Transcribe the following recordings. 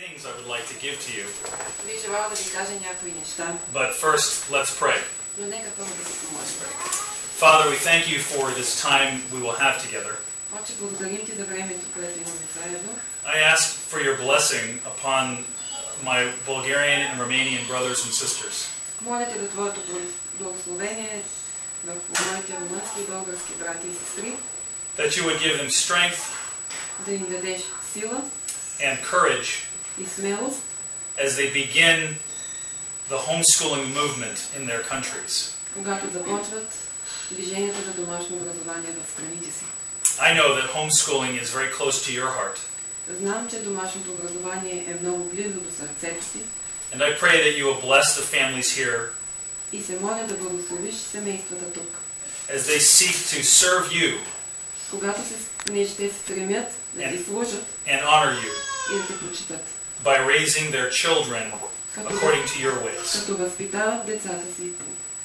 things I would like to give to you. Би желал да ви кажа някои неща. But first, let's pray. Но нека първо да се помолим. Father, we thank you for this time we will have together. Отче, благодарим ти за времето, което имаме заедно. I ask for your blessing upon my Bulgarian and Romanian brothers and sisters. Моля те за твоето благословение върху моите румънски и български брати и сестри. That you would give them strength Да им дадеш сила and courage и смелост, as they begin the homeschooling movement in their countries. когато започват движението за домашно образование в страните си. I know that homeschooling is very close to your heart. Знам, че домашното образование е много близо до сърцето си. And I pray that you will bless the families here И се моля да благословиш семействата тук. as they seek to serve you Когато ще се стремят да ти служат and honor you и да те почитат. by raising their children according to your ways. Като възпитават децата си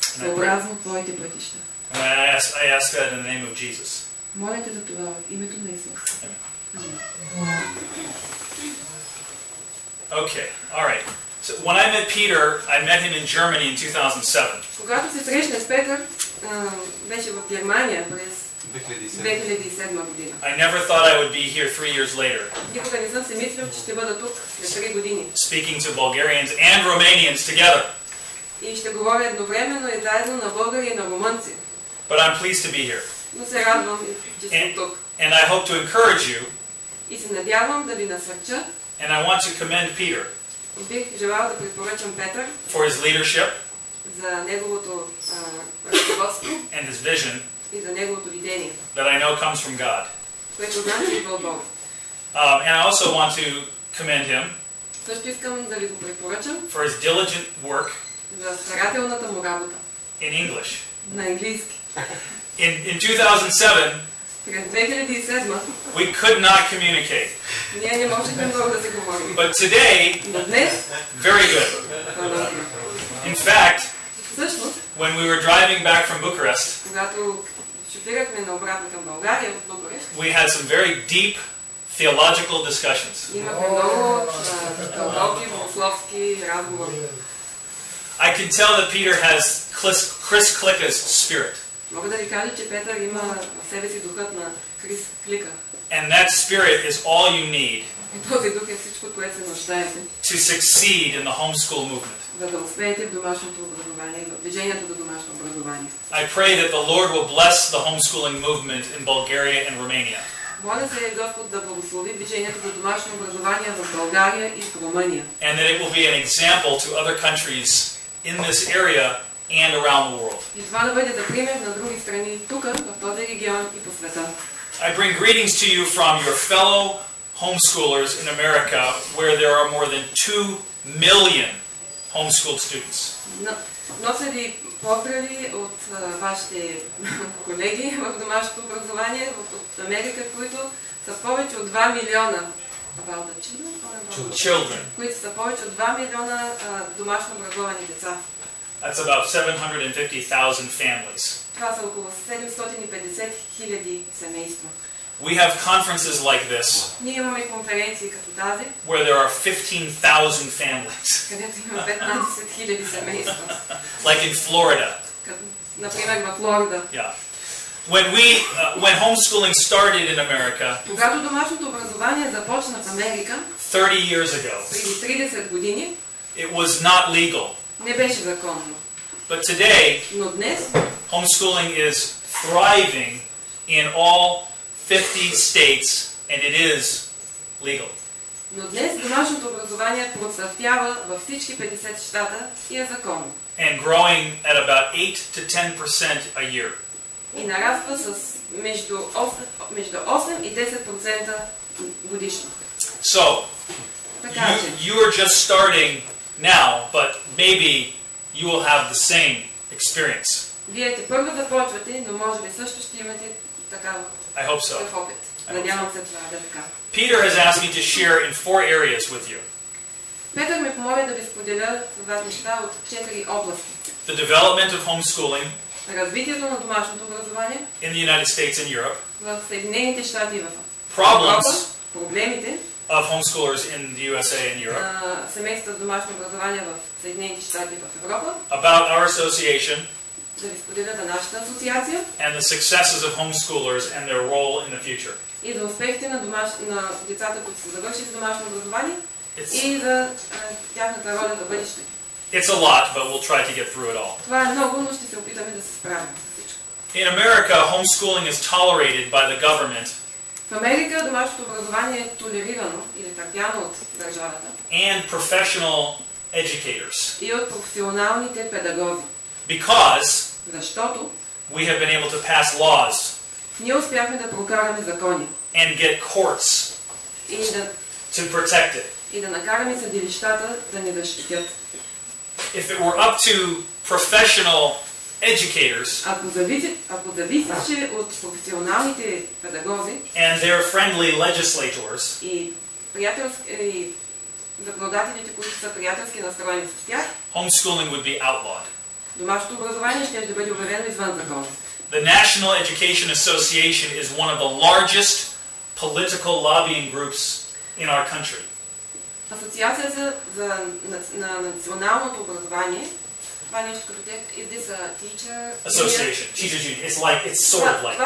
съобразно твоите пътища. And I ask that in the name of Jesus. Моля те за това в името на Исус. Okay, all right. So when I met Peter, I met him in Germany in 2007. Когато се срещна с Петър, беше в Германия през 2007 година. I never thought I would be here 3 years later. Никога не съм се мислил, че ще бъда тук след 3 години. Speaking to Bulgarians and Romanians together. И ще говоря едновременно и заедно на българи и на румънци. But I'm pleased to be here. Но се радвам, че съм тук. And I hope to encourage you. И се надявам да ви насърча. And I want to commend Peter. Бих желал да препоръчам Петър for his leadership за неговото ръководство and his vision и за неговото видение, that I know comes from God. което знам, че идва от Бога. And I also want to commend him Също искам да ви го препоръчам for his diligent work за старателната му работа in English. на английски. In 2007, През 2007 we could not communicate. ние не можехме много да се говорим. But today, Но днес, very good. In fact, всъщност, when we were driving back from Bucharest, когато шофирахме наобратно към България от Букурещ, we had some very deep theological discussions. имахме много дълбоки богословски разговори. I can tell that Peter has Chris Klicka's spirit. Мога да ви кажа, че Петър има в себе си духът на Крис Клика. And that spirit is all you need И този дух е всичко, което се нуждаете, to succeed in the homeschool movement. за да успеете в домашното образование, в движението за домашно образование. I pray that the Lord will bless the homeschooling movement in Bulgaria and Romania. Моля се Господ да благослови движението за домашно образование в България и в Румъния. And that it will be an example to other countries in this area and around the world. И това да бъде за пример на други страни тук, в този регион и по света. I bring greetings to you from your fellow homeschoolers in America, where there are more than 2 million homeschooled students. Нося ви поздрави от вашите колеги в домашното образование от Америка, които са повече от 2 милиона Children. които са повече от 2 милиона домашно образовани деца. That's about 750,000 families. Това са около 750 хиляди семейства. We have conferences like this, Ние имаме конференции като тази, where there are 15,000 families, където има 15 хиляди семейства. like in Florida. Например в Флорида. Yeah. When homeschooling started in America, Когато домашното образование започна в Америка, 30 years ago, преди 30 години, it was not legal. не беше законно. But today, Но днес homeschooling is thriving in all 50 states, and it is legal. Но днес домашното образование процъфтява във всички 50 щата и е законно. And growing at about 8 to 10% a year. И нараства с между 8 и 10% годишно. So, you are just starting now, but maybe you will have the same experience. Вие те първо започвате, но може би също ще имате такъв опит. Надявам се това да е така. Peter has asked me to share in 4 areas with you. Петър ме помоли да ви споделя с вас неща от 4 области. The development of homeschooling Развитието на домашното образование in the United States and Europe. в Съединените щати и в Problems проблемите of homeschoolers in the USA and Europe, на семейства с домашно образование в Съединените щати и в Европа, about our association, да ви споделя за нашата асоциация and the successes of homeschoolers and their role in the future. и за успехите на децата, които са завършили домашно образование и за тяхната роля за бъдеще. It's a lot, but we'll try to get through it all. Това е много, но ще се опитаме да се справим с всичко. In America, homeschooling is tolerated by the government В Америка домашното образование е толерирано или търпяно от държавата and professional educators и от професионалните педагози. because Защото we have been able to pass laws ние успяхме да прокараме закони and get courts to protect it. И да накараме съдилищата да ни защитят. If it were up to professional educators ако зависеше от професионалните педагози and their friendly legislators и законодателите, които са приятелски настроени с тях, homeschooling would be outlawed. Домашното образование ще бъде обявено извън закона. The National Education Association is one of the largest political lobbying groups in our country. Асоциацията на националното образование, това е нещо като is this a teacher association? Teachers union. It's sort of like.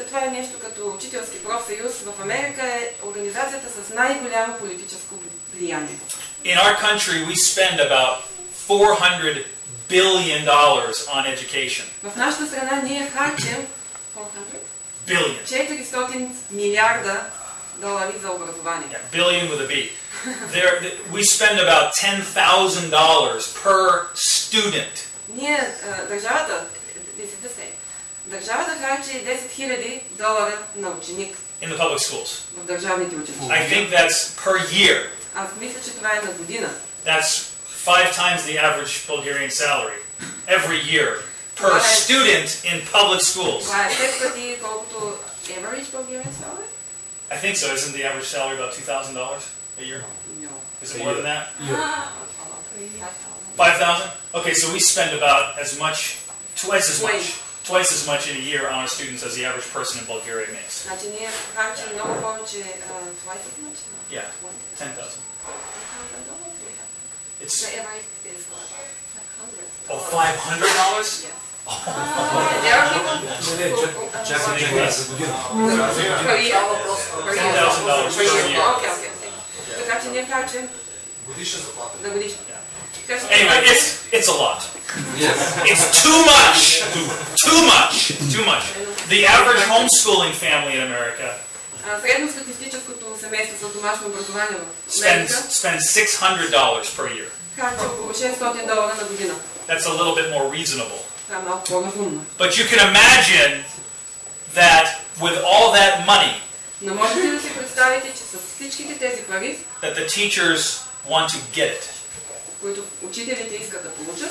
Това е нещо като учителски профсъюз. В Америка е организацията с най-голямо политическо влияние. In our country we spend about $400 billion on education. В нашата страна ние харчим 400 милиарда долари за образование. Yeah, billion with a B. We spend about $10,000 per student. Ние, държавата харчи $10,000 на ученик. In the public schools. В държавните училища. I think that's per year. Аз мисля, че това е на година. That's 5 times the average Bulgarian salary every year per student in public schools. Това е 5 пъти колкото average Bulgarian salary? I think so. Isn't the average salary about $2,000 a year? No. Is it more than that? Yeah. 5,000? Okay, so we spend about twice as much in a year on our students as the average person in Bulgaria makes. Значи ние харчим много повече twice as much? Yeah, 10,000. It's the average is $500. Oh, $500? Yes. There are people $10,000 per year. Okay. Така че ние харчим годишна заплата. на годишна. Anyway, it's a lot. Yes. It's too much. Too much. The average homeschooling family in America средностатистическото семейство с домашно образование в Америка spends $600 per year. харчи около $600 на година. That's a little bit more reasonable. Това е малко по-разумно. But you can imagine that with all that money, но можете ли да си представите, че с всичките тези пари, that the teachers want to get it. които учителите искат да получат,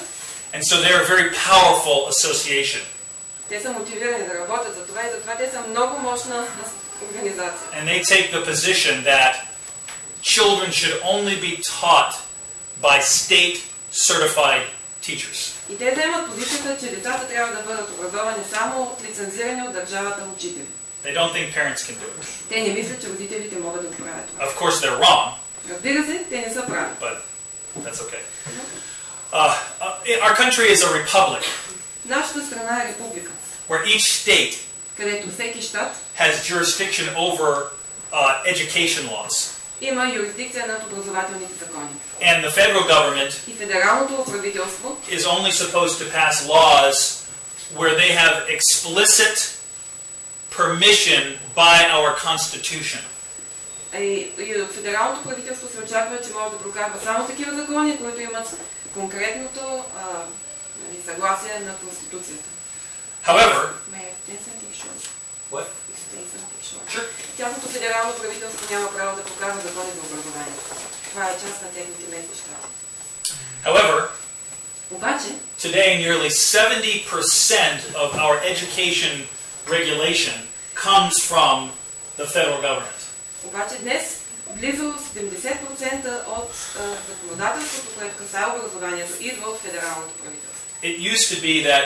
and so they're a very powerful association. Те са мотивирани да работят за това и затова те са много мощна организация. And they take the position that children should only be taught by state certified teachers. И те вземат позицията, че децата трябва да бъдат образовани само от лицензирани от държавата учители. They don't think parents can do it. Те не мислят, че родителите могат да го правят това. Of course they're wrong. Разбира се, те не са прави. But that's okay. Our country is a republic. Нашата страна е република. Where each state където всеки щат has jurisdiction over education laws. Има юрисдикция над образователните закони. And the federal government и федералното правителство is only supposed to pass laws where they have explicit permission by our constitution. И от федералното правителство се очаква, че може да прокарва само такива закони, които имат конкретното съгласие на Конституцията. However, what? Sure. Тяхното федерално правителство няма право да прокарва закони за образование. Това е част на техните местни щати. However, обаче, today nearly 70% of our education regulation comes from the federal government. Обаче днес близо 70% от законодателството, което касае образованието, идва от федералното правителство. It used to be that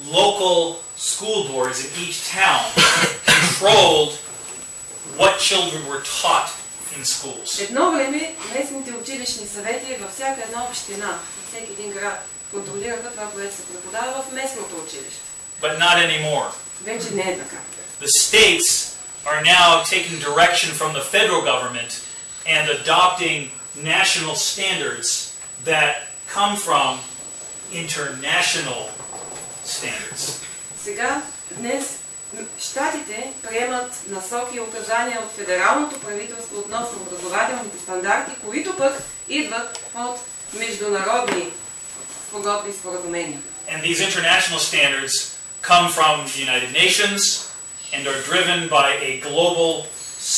local school boards in each town controlled what children were taught in schools. Едно време местните училищни съвети във всяка една община, във всеки един град контролираха това, което се преподава в местното училище. But not anymore. Вече не е така. The states are now taking direction from the federal government and adopting national standards that come from international standards. Сега, днес, щатите приемат насоки и указания от федералното правителство относно образователните стандарти, които пък идват от международни спогодби и споразумения. And these international standards come from the United Nations and are driven by a global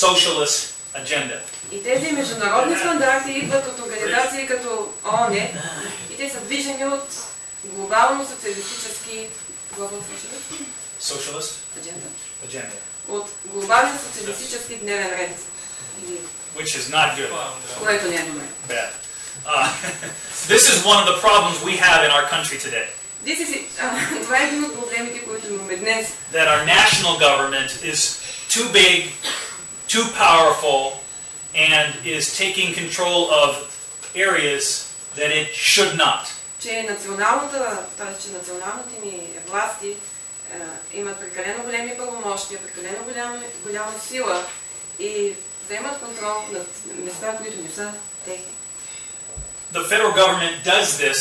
socialist agenda. И тези международни стандарти идват от организации като ООН и те са движени от глобално социалистически Socialist agenda. От глобален социалистически дневен ред. Which is not good. Което не е добре. Bad. This is one of the problems we have in our country today. Това е един от проблемите, които имаме днес. That our national government is too big, too powerful, and is taking control of areas that it should not. Че националните ни власти имат прекалено големи правомощия, прекалено голяма сила и вземат контрол над места, които не са техни. The federal government does this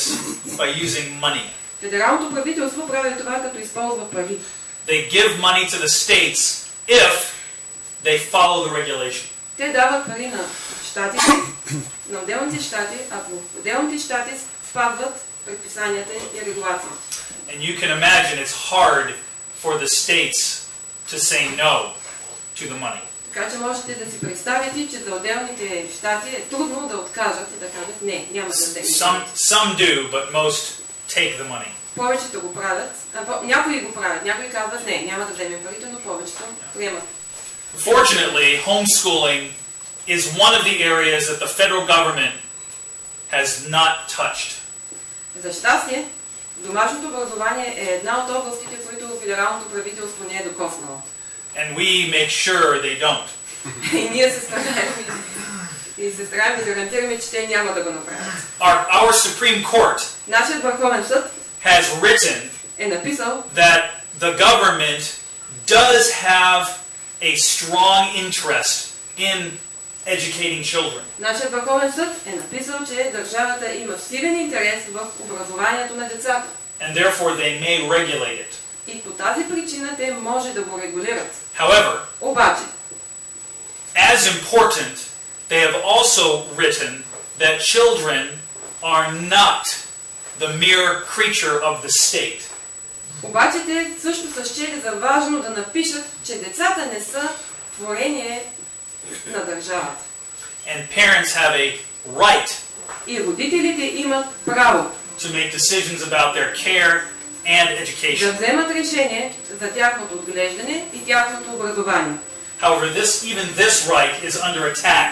by using money. Федералното правителство прави това, като използва пари. They give money to the states if they follow the regulation. Те дават пари на щатите, на отделните щати, ако отделните щати спазват предписанията и регулациите. And you can imagine it's hard for the states to say no to the money. Така че можете да си представите, че за отделните щати е трудно да откажат и да кажат не, няма да вземем. Some do, but most take the money. Повечето го правят, някои го правят, някои казват не, няма да вземем парите, но повечето приемат. Fortunately, homeschooling is one of the areas that the federal government has not touched. За щастие, домашното образование е една от областите, които федералното правителство не е докоснало. And we make sure they don't. И ние се стараем да гарантираме, че те няма да го направят. Our Supreme Court Нашият върховен съд has written е написал, that the government does have a strong interest in educating children. Нашият върховен съд е написал, че държавата има силен интерес в образованието на децата. And therefore they may regulate it. И по тази причина те може да го регулират. However, обаче, as important, they have also written that children are not the mere creature of the state. Обаче те също са счели за важно да напишат, че децата не са творение на държавата. And parents have a right И родителите имат право to make decisions about their care and education. да вземат решение за тяхното отглеждане и тяхното образование. However, even this right is under attack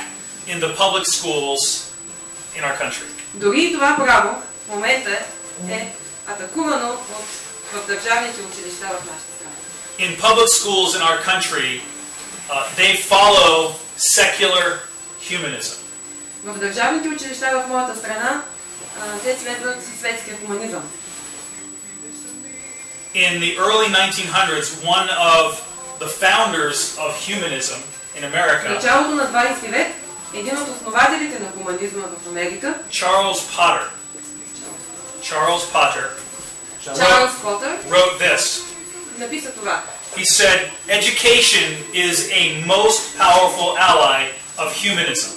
in the public schools in our country. Дори и това право в момента е атакувано в държавните училища в нашата страна. In public schools in our country, they follow secular humanism. В държавните училища в моята страна те следват светския хуманизъм. In the early 1900s, one of the founders of humanism in В America, началото на 20 век един от основателите на хуманизма в Америка, Charles Potter, Чарлз Потър, wrote this. написа това. He said, education is a most powerful ally of humanism.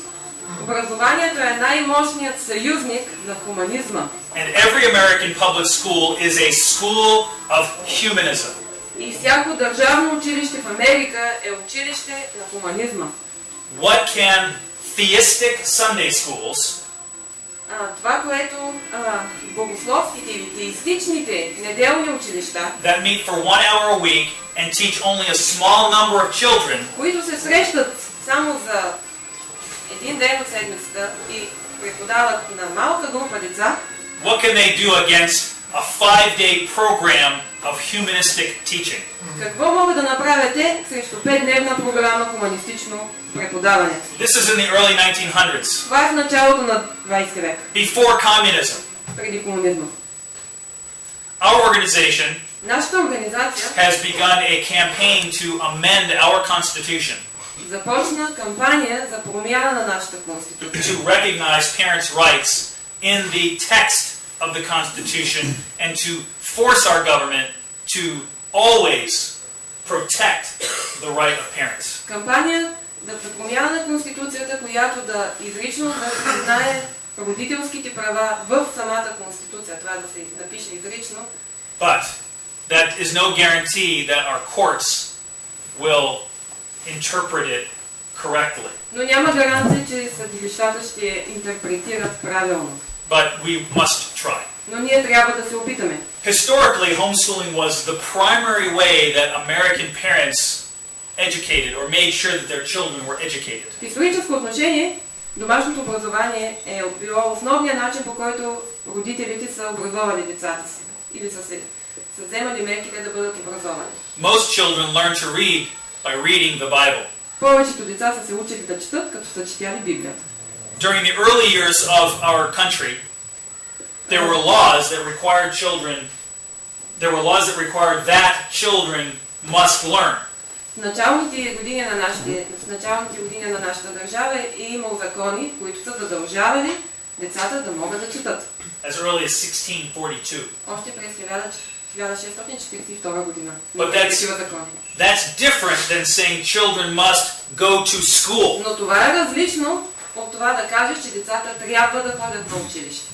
Образованието е най-мощният съюзник на хуманизма. And every American public school is a school of humanism. И всяко държавно училище в Америка е училище на хуманизма. What can theistic Sunday schools Това, което богословските или теистичните неделни училища, that meet for 1 hour a week and teach only a small number of children, които се срещат само за един ден от седмицата и преподават на малка група деца, what can they do against a 5-day program of humanistic teaching. Какво могат да направите срещу 5-дневна програма хуманистично преподаване? This is in the early 1900s. Това е в началото на 20 век. Before communism. Преди комунизма. Our organization Нашата организация has begun a campaign to amend our constitution започна кампания за промяна на нашата конституция. to recognize parents' rights in the text of the Constitution and to force our government to always protect the right of parents. Кампания за промяна на конституцията, която да изрично да признае родителските права в самата конституция. Това да се напише изрично. But that is no guarantee that our courts will interpret it correctly. Но няма гаранция, че съдилищата ще интерпретират правилно. But we must try. Но ние трябва да се опитаме. Historically, homeschooling was the primary way that American parents educated or made sure that their children were educated. В историческо отношение, домашното образование е било основният начин, по който родителите са образовали децата си. Или са вземали мерките да бъдат образовани. Most children learn to read by reading the Bible. Повечето деца са се учили да четат, като са четяли Библията. During the early years of our country, there were laws that required that children must learn. В началните години на нашата държава е имал закони, които са задължавали децата да могат да четат. As early as 1642. Още през 1642 година. But that's different than saying children must go to school. Но това е различно от това да кажеш, че децата трябва да ходят на училище.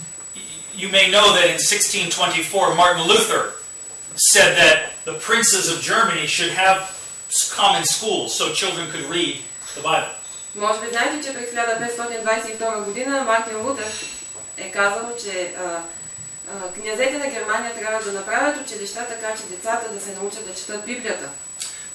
You may know that in 1624 Martin Luther said that the princes of Germany should have common schools so children could read the Bible. Може би знаете, че през 1522 година Мартин Лутер е казал, че князете на Германия трябва да направят училища така, че децата да се научат да четат Библията.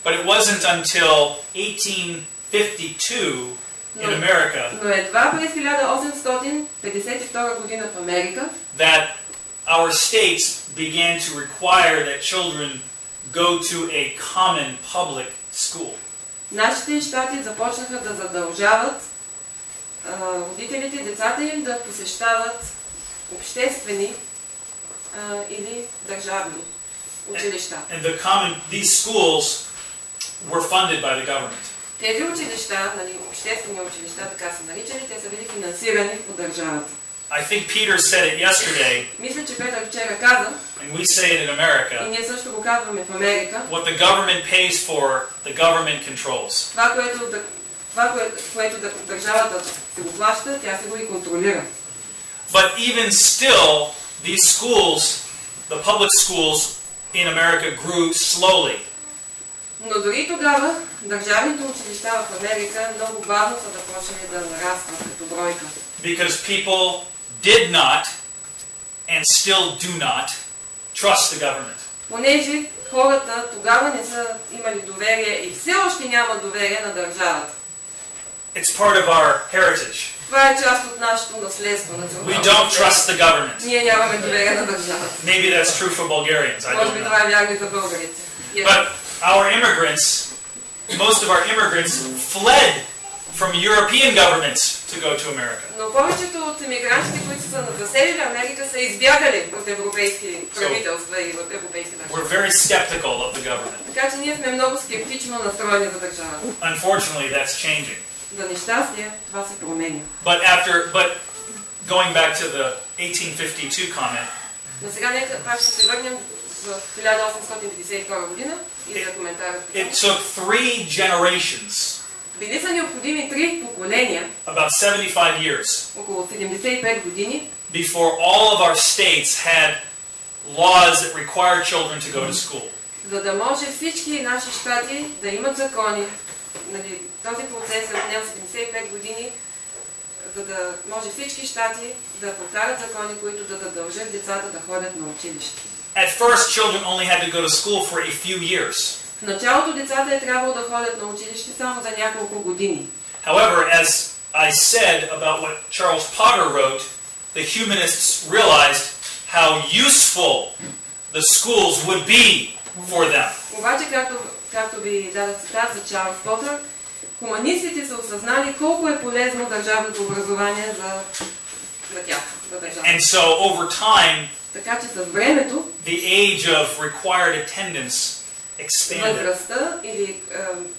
But it wasn't until 1852 in America но едва през 1852 година в Америка that our states began to require that children go to a common public school. Нашите щати започнаха да задължават родителите, децата им да посещават обществени или държавни училища. And these schools were funded by the government. Тези училища, обществени училища, така се наричали, те са били финансирани от държавата. I think Peter said it yesterday. Мисля, че Петър вчера каза. And we say it in America. И ние също го казваме в Америка. What the government pays for, the government controls. Това, което държавата се го плаща, тя се го и контролира. But even still, these schools, the public schools in America grew slowly. Но дори тогава държавните училища в Америка много бавно са започнали да нарастват като бройка. Because people did not and still do not trust the government. Понеже хората тогава не са имали доверие и все още няма доверие на държавата. It's part of our heritage. Това е част от нашето наследство. We don't trust the government. Ние нямаме доверие на държавата. Maybe that's true for Bulgarians. I Може don't би know. това е вярно и за българите. But our immigrants, most of our immigrants fled from European governments to go to America. Но повечето от емигрантите, които са заселили Америка, са избягали от европейски правителства и от европейски държави. We're very skeptical of the government. Така че ние сме много скептично настроени за държавата. Unfortunately, that's changing. За нещастие това се променя. But going back to the 1852 comment. Но сега нека пак ще се върнем в 1852 година и за коментарът. It took 3 generations. Били са необходими 3 поколения. About 75 years. Около 75 години. Before all of our states had laws that required children to go to school. За да може всички наши щати да имат закони. Този процес е отнел 75 години, за да може всички щати да прокарат закони, които да задължат децата да ходят на училище. At first, children only had to go to school for a few years. В началото децата е трябвало да ходят на училище само за няколко години. However, as I said about what Charles Potter wrote, the humanists realized how useful the schools would be for them. Обаче, както ви дадах цитат за Чарлз Потър, хуманистите са осъзнали колко е полезно държавното образование за тях, за държавата. And so over time, така че с времето, the age of required attendance expanded. Възрастта или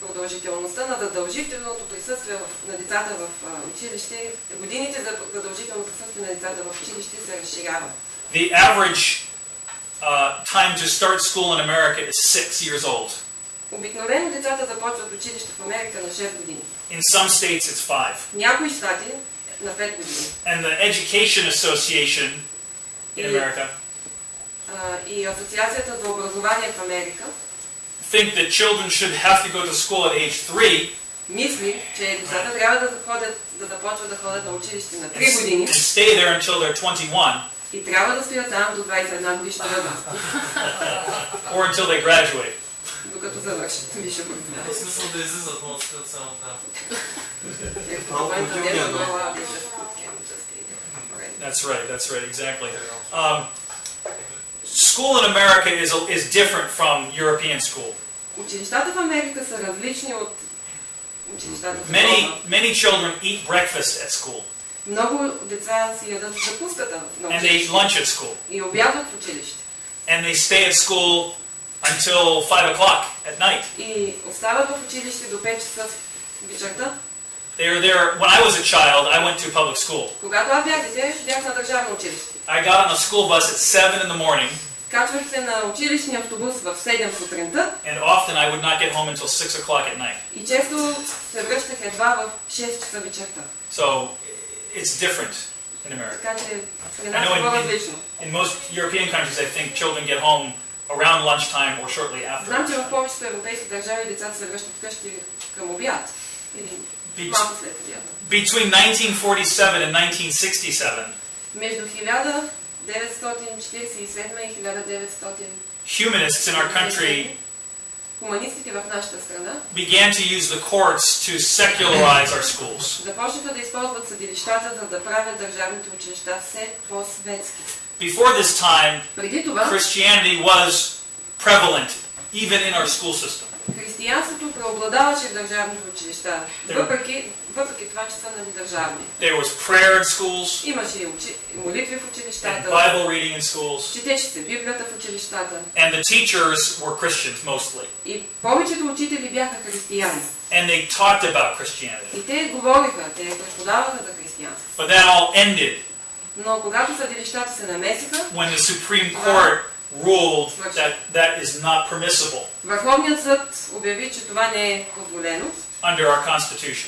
продължителността на задължителното присъствие на децата в училище, годините за задължително присъствие на децата в училище се разширяват. The average time to start school in America is 6 years old. Обикновено децата започват училище в Америка на 6 години. In some states it's 5. Някои щати на 5 години. And the Education Association in America и Асоциацията за образование в Америка think that children should have to go to school at age 3. Мисли, че децата трябва да започват да ходят на училище на 3 години. And stay there until they're 21. И трябва да стоят там до 21 годишна възраст. Or until they graduate. Докато завършат висше образование. В смисъл да излизат, може да стоят само там. That's right, exactly. School in America is different from European school. Училищата в Америка са различни от училищата в Европа. Many children eat breakfast at school. Много деца си ядат закуската на And they eat училище. lunch at school. И обядват в училище. And they stay at school until 5 o'clock at night. И остават в училище до 5 часа вечерта. They are there. When I was a child, I went to public school. Когато аз бях дете, бях на държавно училище. I got on a school bus at 7 in the morning. Качвах се на училищния автобус в 7 сутринта. And often I would not get home until 6 o'clock at night. И често се връщах едва в 6 часа вечерта. So it's different in America. Така че при нас е по-различно. In most European countries, I think children get home around lunchtime or shortly after. Знам, че в повечето европейски държави децата се връщат вкъщи към обяд. Или малко след обяд. Between 1947 and 1967, между 1947 и 1900 humanists in our country хуманистите в нашата страна began to use the courts to secularize our schools. започнаха да използват съдилищата, за да правят държавните училища все по-светски. Before this time, преди това Christianity was prevalent even in our school system. християнството преобладаваше в държавните училища, въпреки това, че са държавни. There was prayer in schools. Имаше молитви в училищата. Bible reading in schools. Четеше се Библията в училищата. And the teachers were Christians mostly. И повечето учители бяха християни. And they talked about Christianity. И те говориха, те преподаваха за християнство. But that all ended. Но когато съдилищата се намесиха, when the Supreme Court ruled that is not permissible. Върховният съд обяви, че това не е позволено. Under our Constitution.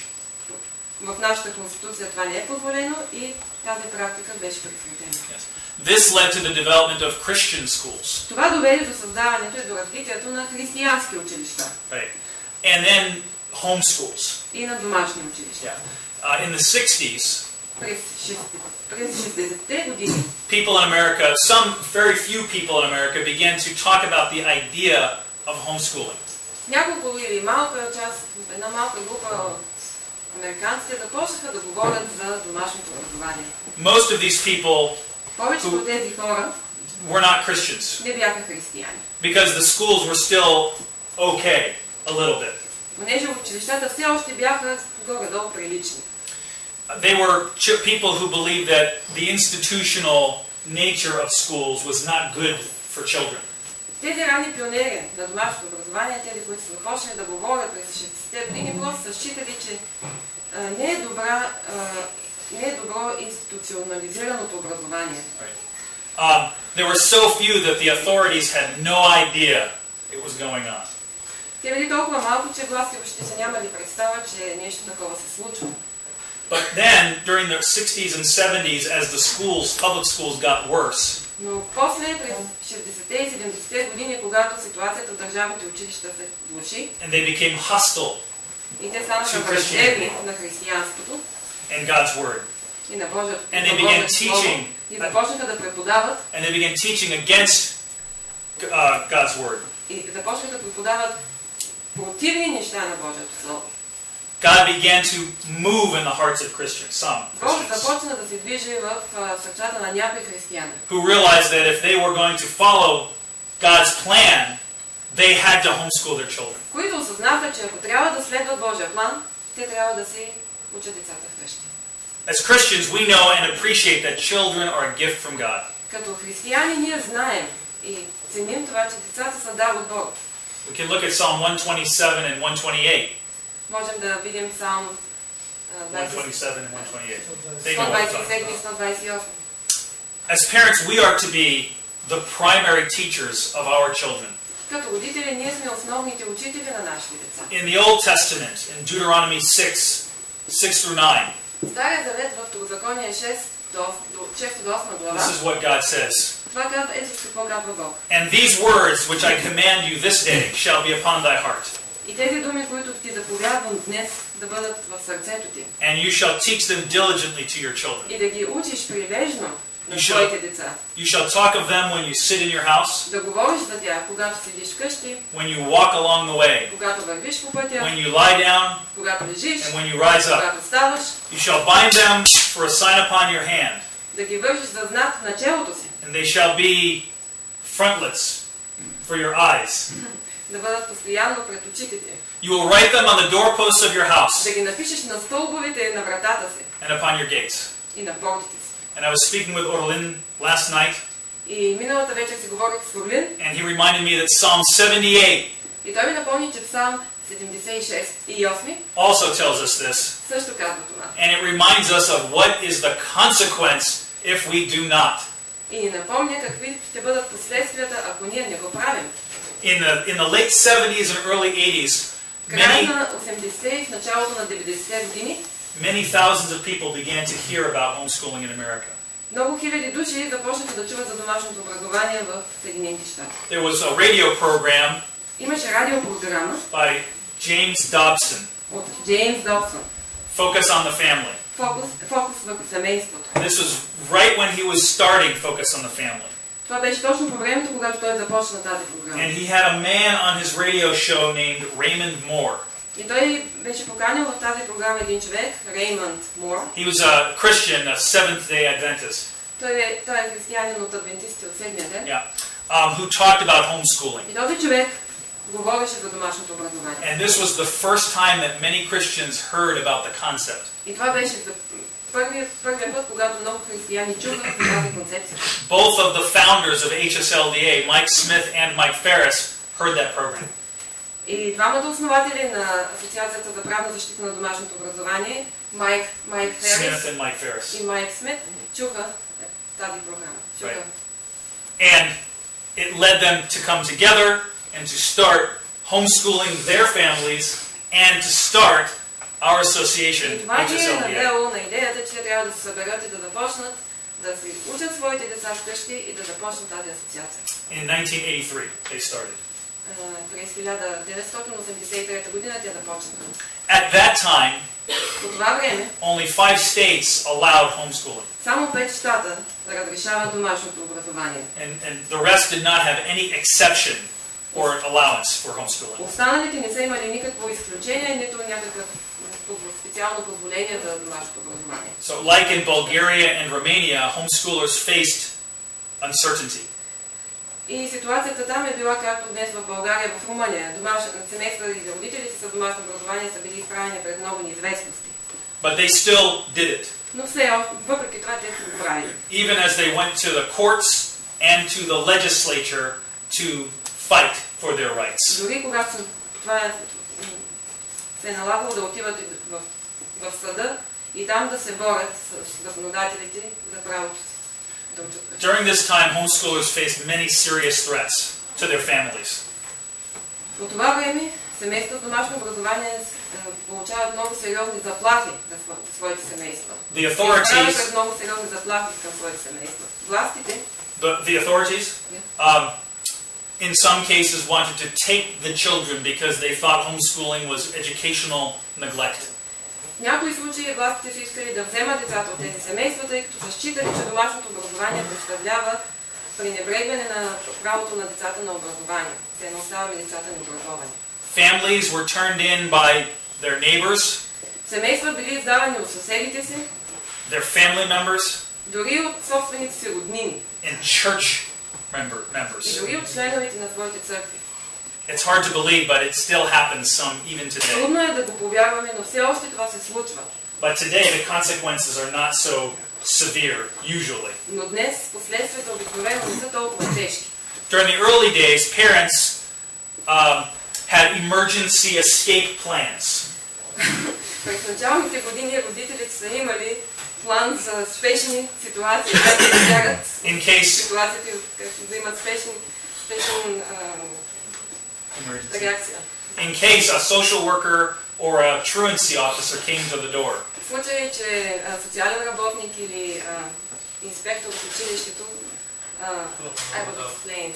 В нашата конституция това не е позволено и тази практика беше прекратена. This led to the development of Christian schools. Това доведе до създаването и до развитието на християнски училища. Right. And then home schools. И на домашни училища. In the 60s, през 60-те години, people in America, some very few people in America began to talk about the idea of homeschooling. Няколко или една малка група от американците започнаха да говорят за домашното образование. Most of these people повечето от тези хора were not Christians. Не бяха християни. Because the schools were still okay a little bit. Понеже училищата все още бяха горе-долу прилични. They were people who believed that the institutional nature of schools was not good for children. Тези ранни пионери на домашното образование, тези, които са започнали да говорят през 60-те години, просто са считали, че не е добро институционализираното образование. There were so few that the authorities had no idea it was going on. Те били толкова малко, че властите са нямали представа, че нещо такова се случва. But then, during the 60s and 70s, as the public schools got worse, но после, през 60-те и 70-те години, когато ситуацията в държавните училища се влоши, and they became hostile и те станаха враждебни на християнството and God's word, и на Божието and they began teaching, и започнаха да преподават, and they began teaching against God's word, и започнаха да преподават противни неща на Божието слово. God began to move in the hearts of Christians, some Бог Christians, започна да се движи в сърцата на някои християни, who realized that if they were going to follow God's plan, they had to homeschool their children. които осъзнаха, че ако трябва да следват Божия план, те трябва да си учат децата вкъщи. As Christians, we know and appreciate that children are a gift from God. Като християни ние знаем и ценим това, че децата са дар от Бога. We can look at Psalm 127 and 128. Можем да видим Псалм 127 and 128. They know what I'm talking 127 и about. 128. As parents, we are to be the primary teachers of our children. Като родители ние сме основните учители на нашите деца. In the Old Testament, in Deuteronomy 6 through 9, Стария завет в Второзаконие 6 до 8 глава. this is what God says. Това казва какво казва Бог. And these words which I command you this day shall be upon thy heart. И тези думи, които ти заповядвам днес, да бъдат в сърцето ти. And you shall teach them diligently to your children. И да ги учиш прилежно на своите деца. You shall talk of them when you sit in your house, Да говориш за тях, когато седиш вкъщи, when you walk along the way, когато вървиш по пътя, when you lie down, когато лежиш, and when you rise up. когато ставаш, You shall bind them for a sign upon your hand, да ги вържиш за знак на челото си, and they shall be frontlets for your eyes. да бъдат постоянно пред очите ти. You will write them on the doorposts of your house Да ги напишеш на стълбовете на вратата си and upon your gates. и на портите си. And I was speaking with Orlin last night, И миналата вечер си говорих с Орлин and he reminded me that Psalm 78 и той ми напомни, че Псалм 76 и 8 also tells us this, също казва това. and it reminds us of what is the consequence if we do not. И ни напомня какви ще бъдат последствията, ако ние не го правим. In the late 70s and early 80s, Края на 80 и в началото на 90-те години many thousands of people began to hear about homeschooling in America. много хиляди души започнаха да чуват за домашното образование в Съединените щати. There was a radio program Имаше радиопрограма by James Dobson, от Джеймс Добсън. Focus on the Family. Фокус върху семейството. This was right when he was starting Focus on the Family. Това беше точно по времето, когато той започна тази програма. And he had a man on his radio show named Raymond Moore. И той беше поканил в тази програма един човек, Реймънд Мор. He was a Christian, a Seventh-day Adventist. Той е християнин от адвентистите от седмия ден. Yeah. Who talked about homeschooling. И този човек говореше за домашното образование. And this was the first time that many Christians heard about the concept. И това беше за първият път, когато много християни чуха за тази концепция. Both of the founders of HSLDA, Mike Smith and Mike Ferris, heard that program. И двамата основатели на Асоциацията за правна защита на домашното образование, Майк Ферис и Майк Смит, чуха тази програма. Right. And it led them to come together and to start homeschooling their families and to start our association, И това ги е HSLDA. навело на идеята, че трябва да се съберат и да започнат да си учат своите деца вкъщи и да започнат тази асоциация. In 1983, they started. През 1983 година тя започна. At that time, По това време only 5 states allowed homeschooling, само 5 щата разрешават домашното образование. and the rest did not have any exception or allowance for homeschooling. Останалите не са имали никакво изключение, нито някакъв специално позволение за домашното образование. So, like in Bulgaria and Romania, homeschoolers faced uncertainty. И ситуацията там е била както днес в България, в Румъния. Семейства и родителите с домашно образование са били изправени пред много неизвестности. But they still did it. Но все още, въпреки това, те са го правили. Even as they went to the courts and to the legislature to fight for their rights. Дори когато се е налагало да отиват в съда и там да се борят с законодателите за правото си. During this time, homeschoolers faced many serious threats to their families. По това време семейството с домашно образование получават много сериозни заплахи за своите семейства. The authorities, много сериозни заплахи към своите семейства. Властите, the authorities, in some cases wanted to take the children because they thought homeschooling was educational neglect. В някои случаи властите са искали да вземат децата от тези семейства, тъй като са считали, че домашното образование представлява пренебрегване на правото на децата на образование. Те не оставаме децата необразовани. Families were turned in by their neighbors. Семейства били издавани от съседите си, their family members, дори от собствените си роднини and church и members. дори от членовете на своите църкви. It's hard to believe, but it still happens some even today. Трудно е да го повярваме, но все още това се случва. But today the consequences are not so severe, usually. Но днес последствията обикновено не са толкова тежки. During the early days, parents had emergency escape plans. През началните години родителите са имали план за спешни ситуации, да избягат ситуациите, да имат спешна реакция. In case a social worker or a truancy officer came to the door. В случай, че социален работник или инспектор от училището,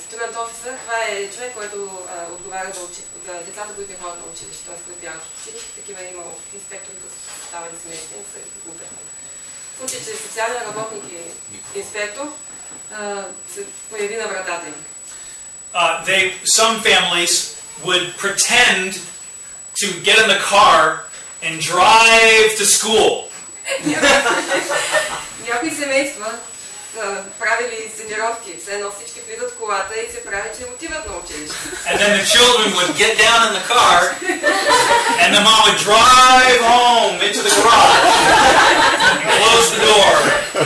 Student officer, това е човек, който отговаря за децата, които ходят на училище, т.е. които бягат в училище. Такива е имало инспектори, които са ставали семействени, са групени. В случай, че социален работник и инспектор се появи на вратата им. Some families would pretend to get in the car and drive to school. Някои семейства правили сценировки, все едно всички влизат в колата и се прави, че отиват на училище. And then the children would get down in the car and the mom would drive home into the garage and close the door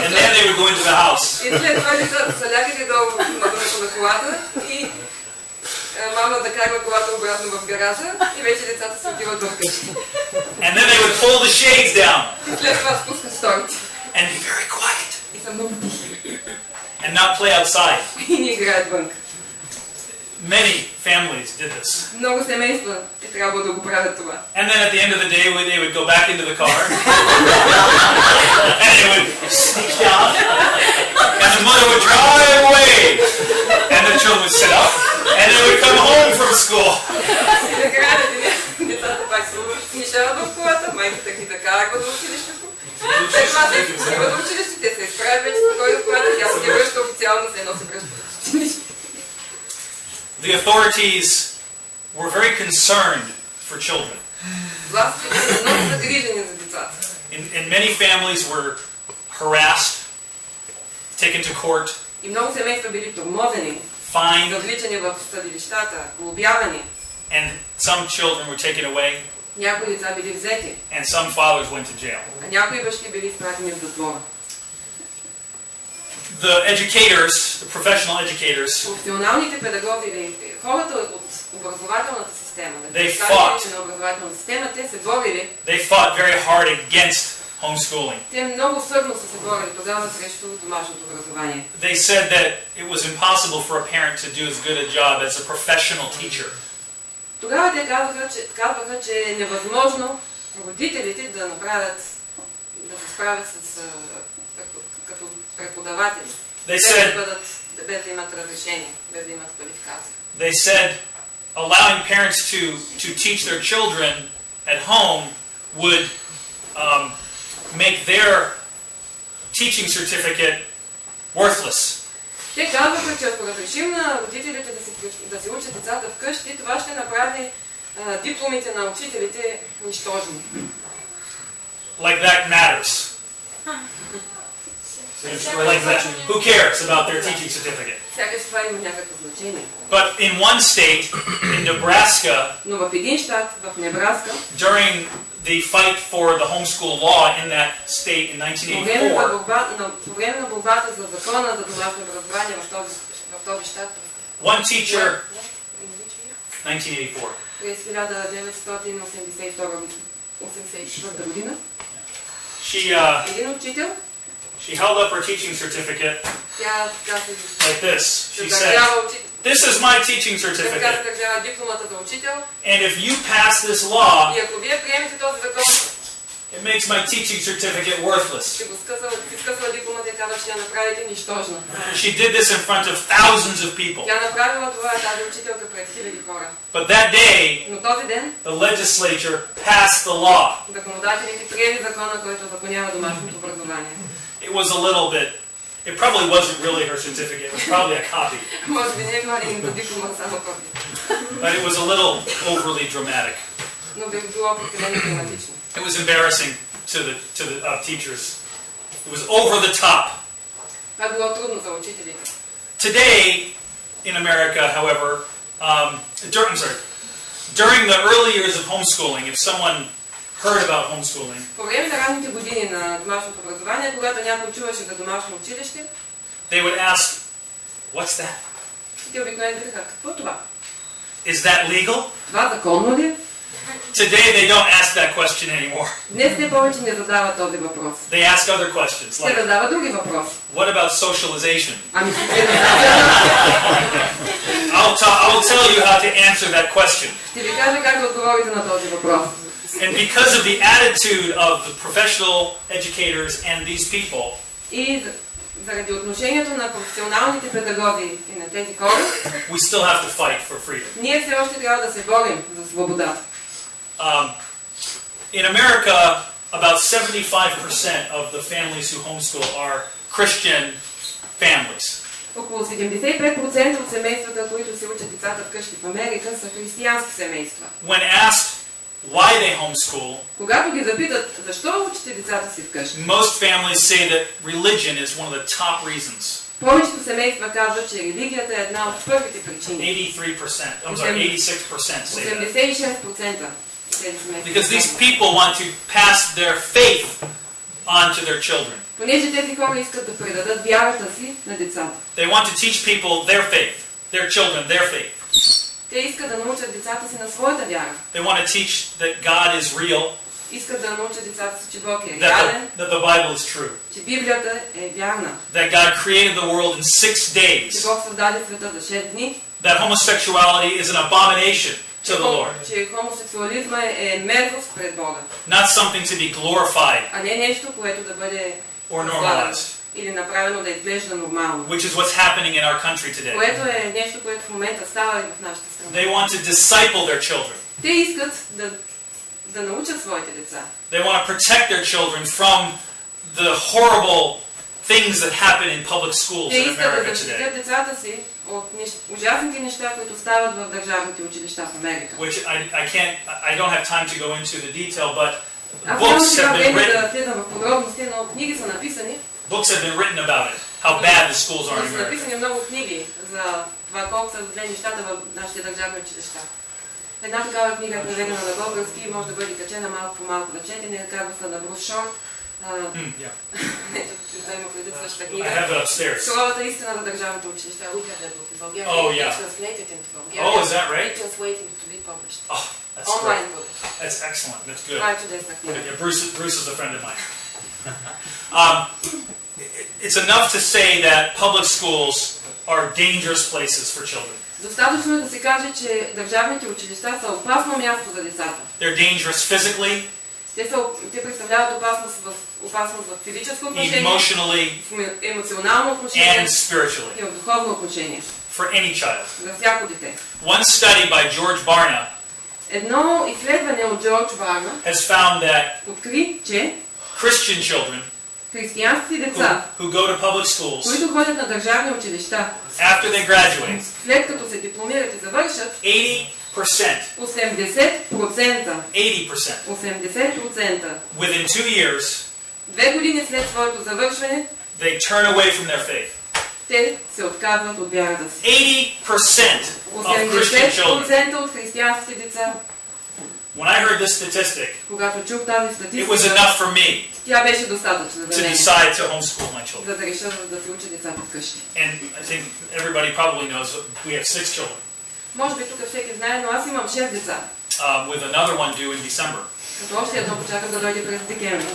and then they would go into the house. И след това децата са лягали долу на дъното на колата и мама да карва колата обратно в гаража и вече децата се отиват в къщи. And then they would pull the shades down. И след това спускат сторите. And be very quiet. И са много тихи. And not play outside. И не играят вън. Many families did this. Много семейства е трябвало да го правят това. And then at the end of the day, they would go back into the car. And they would sneak down. And the mother would drive away. And the children would sit up. And they would come home from school. И накрая децата пак се снижават в колата, майката ги да карва до училището. След това те си отиват до училище, те се изправят вече спокойно в колата, тя се връща официално, се едно се връща в училище. The authorities were very concerned for children. Властите са много загрижени за децата. And many families were harassed, taken to court, И много семейства били тормозени, fined, завличани в съдилищата, глобявани. and some children were taken away, Някои деца били взети, and some fathers went to jail. а някои бащи били изпратени в затвора. The educators, the professional educators, Професионалните педагози или хората от образователната система, fought. на образователната система, те се борили. They fought very hard against homeschooling. Те много сърдно са се борили тогава срещу домашното образование. They said that it was impossible for a parent to do as good a job as a professional teacher. Тогава те казваха, че е невъзможно родителите да направят, да се справят като преподаватели, без да имат разрешение, без да имат квалификация. They said allowing parents to teach their children at home would make their teaching certificate worthless. Те казваха, че ако разрешим на родителите да се учат децата вкъщи, това ще направи дипломите на учителите нищожни. Like that matters. Like that. Who cares about their teaching certificate? Сякаш това има някакво значение. But in one state, in Nebraska, Но в един щат, в Небраска, during the fight for the homeschool law in that state in 1984, по време на борбата за закона за домашно образование в този щат, one teacher, 1984, през 1984 година, един учител, she held up her teaching certificate like this. She said, "This is my teaching certificate. And if you pass this law, it makes my teaching certificate worthless." She did this in front of thousands of people. But that day, the legislature passed the law. It was a little bit, it probably wasn't really her certificate, it was probably a copy. But it was a little overly dramatic. It was embarrassing to the teachers. It was over the top. Това било трудно за учителите. Today, in America, however, during the early years of homeschooling, if someone heard about homeschooling, по време на ранните години на домашното образование, когато някой чуваше за домашно училище, they would ask, "What's that? те обикновено питаха, какво е това? Is that legal?" Това законно ли? Today, they don't ask that question anymore. Днес те повече не задават този въпрос. They ask other questions, Те like, задават други въпроси. "What about socialization?" Ами, I will tell you how to answer that question. ще ви кажа как да отговорите на този въпрос. And because of the attitude of the professional educators and these people, И заради отношението на професионалните педагози и на тези хора, we still have to fight for freedom. ние все още трябва да се борим за свободата. In America, about 75% of the families who homeschool are Christian families. Около 75% от семействата, които се учат децата вкъщи в Америка, са християнски семейства. When asked why they homeschool, Когато ги запитат защо учите децата си вкъщи, most families say that religion is one of the top reasons. повечето семейства казват, че религията е една от първите причини. 86% say that. 86% тези семейства. Because these people want to pass their faith on to their children. Понеже тези хора искат да предадат вярата си на децата. They want to teach people their faith, their children their faith. Те искат да научат децата си на своята вяра. They want to teach that God is real, Искат да научат децата си, че Бог е реален, that the Bible is true, че Библията е вярна, that God created the world in 6 че days, Бог създаде света за 6 дни, that homosexuality is an abomination to the Lord, че хомосексуализма е мерзост пред Бога, not something to be glorified а не нещо, което да бъде or normalized, или направено да изглежда нормално. which is what's happening in our country today. Което е нещо, което в момента става и в нашата страна. They want to disciple their children. Те искат да научат своите деца. They want to protect their children from the horrible things that happen in public schools Те in искат да America защитят today, децата си от ужасните неща, които стават в държавните училища в Америка. which I don't have time to go into the detail, but Аз нямам books сега have been време да written. влизам в подробности, но книги са написани. Books have been written about it, how bad the schools are in Са America. написани много книги за това колко са зле нещата в нашите държавни училища. Една такава книга е преведена на български и може да бъде качена малко по малко на четене, казва се на Брус Шорт. Той има предвид същата I книга. have it upstairs. Суровата истина за държавните училища. We have that book in Bulgaria. Oh, yeah. It's translated into Bulgaria. Oh, is that right? It's just waiting to be published. Oh, that's Online great. book. That's excellent. That's good. Това е чудесна книга. Yeah, Bruce is a friend of mine. It's enough to say that public schools are dangerous places for children. Достатъчно е да се каже, че държавните училища са опасно място за децата. They're dangerous physically, Те представляват опасност в физическо отношение, emotionally, в емоционално отношение and spiritually и в духовно отношение. for any child. За всяко дете. One study by George Barna Едно изследване от Джордж Барна has found that откри, че Christian children християнски деца, who go to public schools, които ходят на държавни училища, after they graduate, след като се дипломират и завършат, 80%, 80%, 80%, within 2 years, 2 години след своето завършване, they turn away from their faith. те се отказват от вярата си. 80% of Christian children. 80% от християнските деца. When I heard this statistic, Когато чух тази it was статистика, enough for me тя беше достатъчна to за мен, decide to homeschool my children. за да реша да се уча децата вкъщи. And I think everybody probably knows that we have 6 children, Може би тук всеки знае, но аз имам 6 деца. with another one due in December. Като още едно почакам да дойде през декември.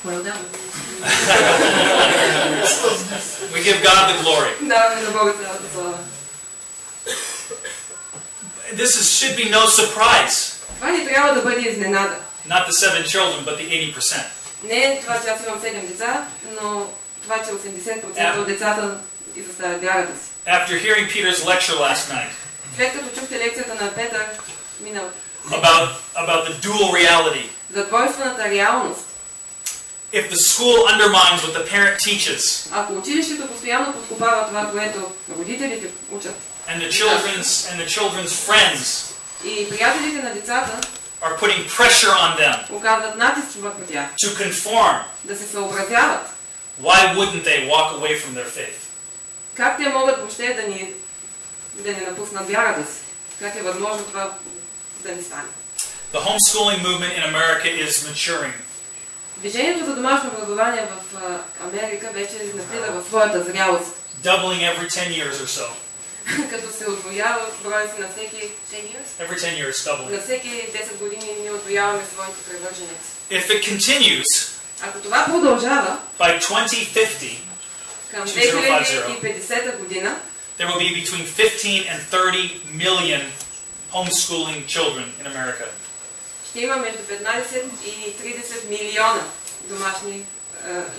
Well done. We give God the glory. Даваме на Бога цялата слава. This should be no surprise. Това не трябва да бъде изненада. Not the 7 children, but the 80%. Не това, че аз имам 7 деца, но това, че 80% от децата изоставят вярата си. After hearing Peter's lecture last night След като чухте лекцията на Петър миналата about the dual reality, за двойствената реалност, if the school undermines what the parent teaches, ако училището постоянно подкопава това, което родителите учат, and the children's friends И приятелите на децата are putting pressure on them оказват натиск върху тях to conform. да се съобразяват. Why wouldn't they walk away from their faith? Как те могат въобще да ни напуснат вярата си? Как е възможно това да ни стане? The homeschooling movement in America is maturing. Движението за домашно образование в Америка вече навлиза в своята зрялост. Doubling every 10 years or so. Като се удвоява броя си на всеки 10 years? Every 10 years, doubling. На всеки 10 години ние удвояваме своите привърженици. If it continues, Ако това продължава, by 2050, към 2050 година, there will be between 15 and 30 million homeschooling children in America. Ще има между 15 и 30 милиона домашни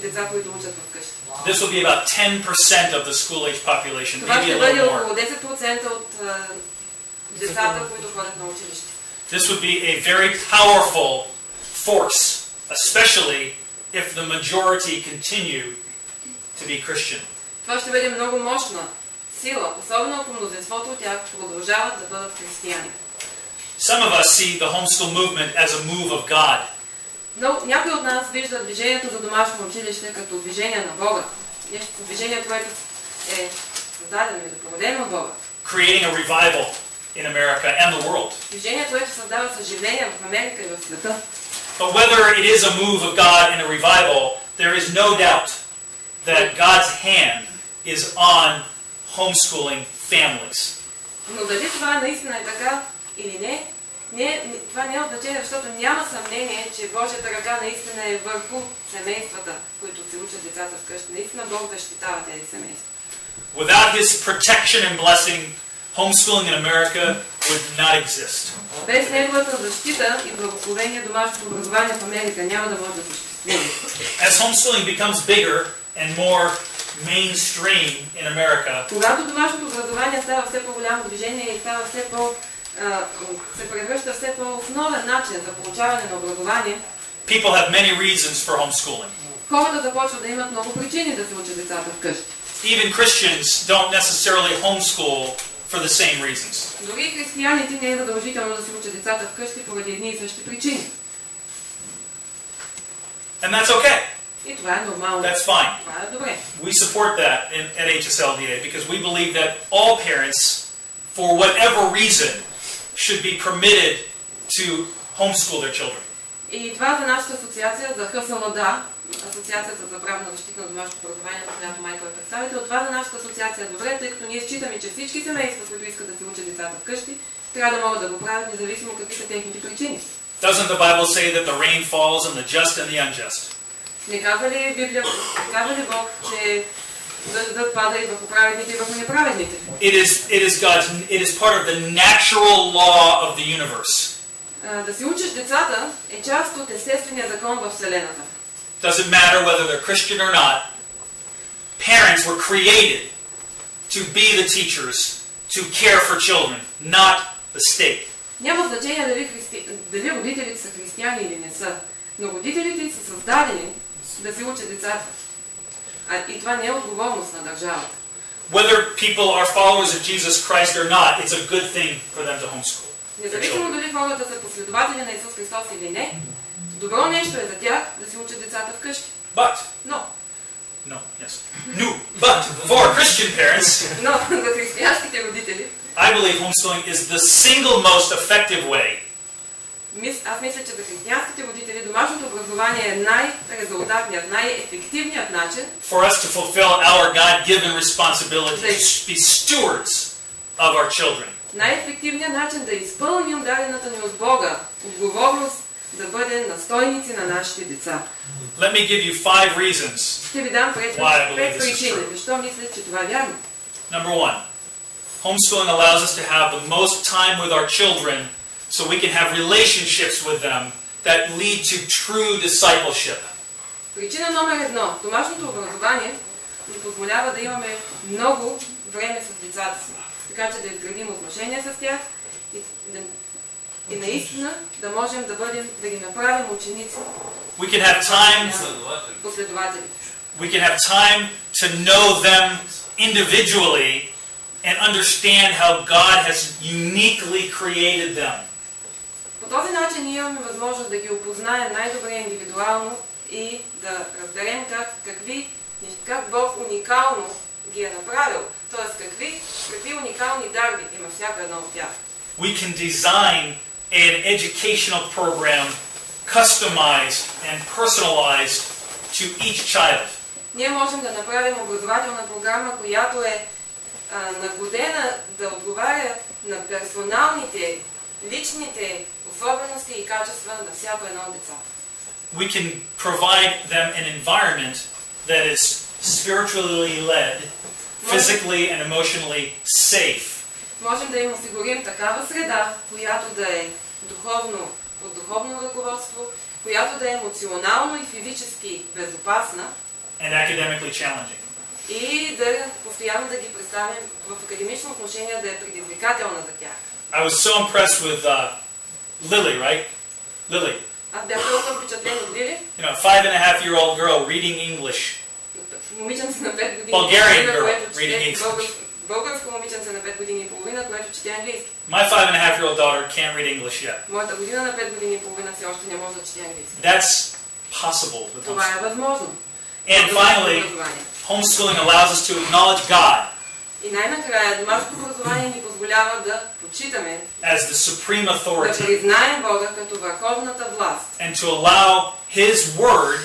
деца, които учат вкъщи. This will be about 10% of the school-age population, Това maybe ще a бъде little около more. 10% от децата, които ходят на училище. This would be a very powerful force, especially if the majority continue to be Christian. Това ще бъде много мощна сила, особено ако мнозинството от тях продължават да бъдат християни. Some of us see the homeschool movement as a move of God. Но някои от нас виждат движението за домашно училище като движение на Бога. Нещо движение, което е създадено и ръководено от Бога. Creating a revival in America and the world. Движение, което създава съживление в Америка и в света. But whether it is a move of God and a revival, there is no doubt that God's hand is on homeschooling families. Но дали това наистина е така или не, това не е от значение, защото няма съмнение, че Божията ръка наистина е върху семействата, които се учат децата вкъщи. Наистина Бог защитава тези семейства. Without His protection and blessing, homeschooling in America would not exist. Без неговата защита и благословение домашното образование в Америка няма да може да съществува. As homeschooling becomes bigger and more mainstream in America, Когато домашното образование става все по-голямо движение и става се превръща все по-основен начин за получаване на образование, people have many reasons for homeschooling. хората започват да имат много причини да се учат децата вкъщи. Even Christians don't necessarily homeschool for the same reasons. Дори християните не е задължително да се учат децата вкъщи поради едни и същи причини. And that's okay. И това е нормално. That's fine. Това е добре. We support that at HSLDA because we believe that all parents, for whatever reason, should be permitted to homeschool their children. И това за нашата асоциация, за HSLDA, Асоциацията за правна защита на домашното образование, на която Майкъл е представител. Това за нашата асоциация е добре, тъй като ние считаме, че всички семейства, които искат да се учат децата вкъщи, трябва да могат да го правят, независимо какви са техните причини. Doesn't the Bible say that the rain falls on the just and the unjust? Не казва ли Библия, казва ли Бог, че дъждът пада и върху праведните и върху неправедните? It is part of the natural law of the universe. Да си учиш децата е част от естествения закон във Вселената. Doesn't matter whether they're Christian or not. Parents were created to be the teachers, to care for children, not the state. Няма значение дали родителите са християни или не са, но родителите са създадени да се учат децата. И това не е отговорност на държавата. Whether people are followers of Jesus Christ or not, it's a good thing for them to homeschool. Независимо дали хората са последователи на Исус Христос или не, добро нещо е за тях да се учат децата вкъщи. But for Christian parents, Но за християнските родители, I believe homeschooling is the single most effective way аз мисля, че за християнските родители домашното образование е най-резултатният, най-ефективният начин for us to fulfill our God-given responsibility to be stewards of our children. Най-ефективният начин да изпълним дадената ни от Бога отговорност да бъдем настойници на нашите деца. Let me give you 5 reasons Ще ви дам 5 причини. Защо мисля, че това е вярно? Number 1, homeschooling allows us to have the most time with our children so we can have relationships with them that lead to true discipleship. Причина номер 1. Домашното образование ни позволява да имаме много време с децата си. Така че да изградим отношения с тях и наистина да можем да ги направим ученици. We can have time, последователи. we can have time to know them individually and understand how God has uniquely created them. По този начин ние имаме възможност да ги опознаем най-добре индивидуално и да разберем как Бог уникално ги е направил. Т.е. какви уникални дарби има всяко едно от тях. We can design an educational program customized and personalized to each child. Ние можем да направим образователна програма, която е нагодена да отговаря на персоналните, личните особености и качества на всяко едно от децата. We can provide them an environment that is spiritually led, physically and emotionally safe. Можем да им осигурим такава среда, която да е под духовно ръководство, която да е емоционално и физически безопасна And academically challenging. И да постоянно да ги представим в академично отношение да е предизвикателна за тях. I was so impressed with Lily, right? Lily. Аз бях толкова впечатлен от Лили. You know, a 5.5-year-old girl reading English. Момиченце на 5 години. Bulgarian girl reading English. Българско момиченце на 5 години и половина, което чете английски. My 5.5-year-old daughter can't read English yet. Моята година на 5 години и половина все още не може да чете английски. That's possible with Това е възможно. And finally, homeschooling allows us to acknowledge God И най-накрая домашното образование ни позволява да почитаме, as the supreme да authority признаем Бога като върховната власт and to allow His Word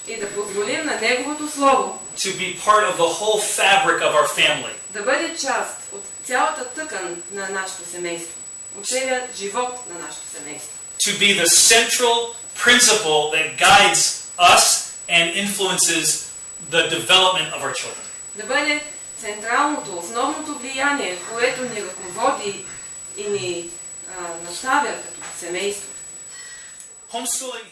и да позволим на Неговото Слово to be part of the whole fabric of our family. Да бъде част от цялата тъкан на нашето семейство, от целият живот на нашето семейство. To be the central principle that guides us and influences the development of our children. Да бъде централното, основното влияние, което ни ръководи и ни наставя като семейство. Homeschooling